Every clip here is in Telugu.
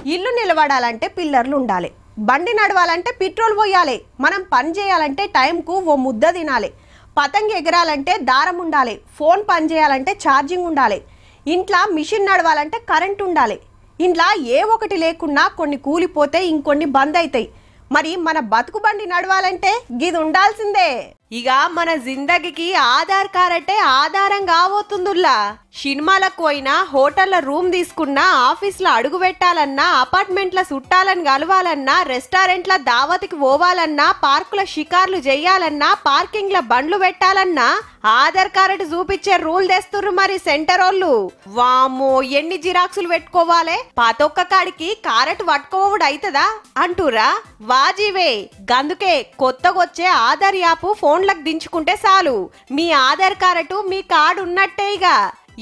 ఇల్లు నిలబడాలంటే పిల్లర్లు ఉండాలి, బండి నడవాలంటే పెట్రోల్ పోయాలి, మనం పని చేయాలంటే టైంకు ఓ ముద్ద తినాలి, పతంగి ఎగరాలంటే దారం ఉండాలి, ఫోన్ పని చేయాలంటే ఛార్జింగ్ ఉండాలి, ఇంట్లో మిషన్ నడవాలంటే కరెంట్ ఉండాలి. ఇంట్లో ఏ ఒకటి లేకున్నా కొన్ని కూలిపోతే ఇంకొన్ని బంద్ అవుతాయి. మరి మన బతుకు బండి నడవాలంటే గిది ఉండాల్సిందే. ఇక మన జిందగీకి ఆధార్ కార్డే ఆధారం కాబోతుందిలా. సినిమాలకు పోయినా, హోటళ్ల రూమ్ తీసుకున్నా, ఆఫీస్లో అడుగు పెట్టాలన్నా, అపార్ట్మెంట్ల చుట్టాలను కలవాలన్నా, రెస్టారెంట్ల దావతికి పోవాలన్నా, పార్కుల షికార్లు చేయాలన్నా, పార్కింగ్ల బండ్లు పెట్టాలన్నా ఆధార్ కార్డు చూపించే రూల్ తెస్తుర్రు మరి సెంటర్ వాళ్ళు. వామ్మో ఎన్ని జిరాక్సులు పెట్టుకోవాలే, పాతొక్క కాడికి కారెట్ పట్టుకోవడు అవుతుందా అంటూరా? వాజీవే. గందుకే కొత్తగొచ్చే ఆధార్ యాప్ ఫోన్లకు దించుకుంటే చాలు, మీ ఆధార్ కార్డు మీ కార్డు ఉన్నట్టేగా.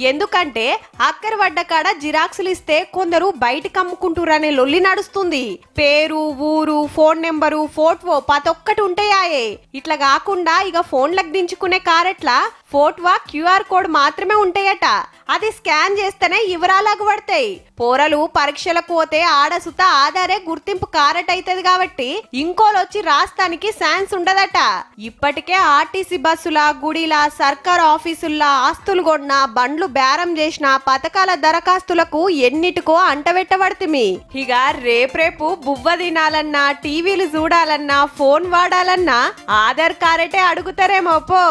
ఎందుకంటే అక్కర పడ్డ కాడ జిరాక్సులు ఇస్తే కొందరు బయటకు అమ్ముకుంటురనే లొల్లి నడుస్తుంది. పేరు, ఊరు, ఫోన్ నెంబరు, ఫోటో ప్రతొక్కటి ఉంటాయాయే. ఇట్లా కాకుండా ఇక ఫోన్లకు దించుకునే కారెట్ల ఫోటో క్యూఆర్ కోడ్ మాత్రమే ఉంటాయట. అది స్కాన్ చేస్తేనే వివరాలకు పడతాయి. పోరలు పరీక్షలకు పోతే ఆడసుత ఆధారే గుర్తింపు కారెట్ అవుతుంది కాబట్టి ఇంకోలొచ్చి రాస్తానికి ఛాన్స్ ఉండదట. ఇప్పటికే ఆర్టీసీ బస్సుల, గుడిల, సర్కారు ఆఫీసుల్లా ఆస్తులు కొన్న, బండ్లు బేరం చేసిన, పథకాల దరఖాస్తులకు ఎన్నిటికో అంటబెట్టబడుతుంది. ఇక రేపు బువ్వ తినాలన్నా, టీవీలు చూడాలన్నా, ఫోన్ వాడాలన్నా ఆధార్ కార్డే అడుగుతారేమో పో.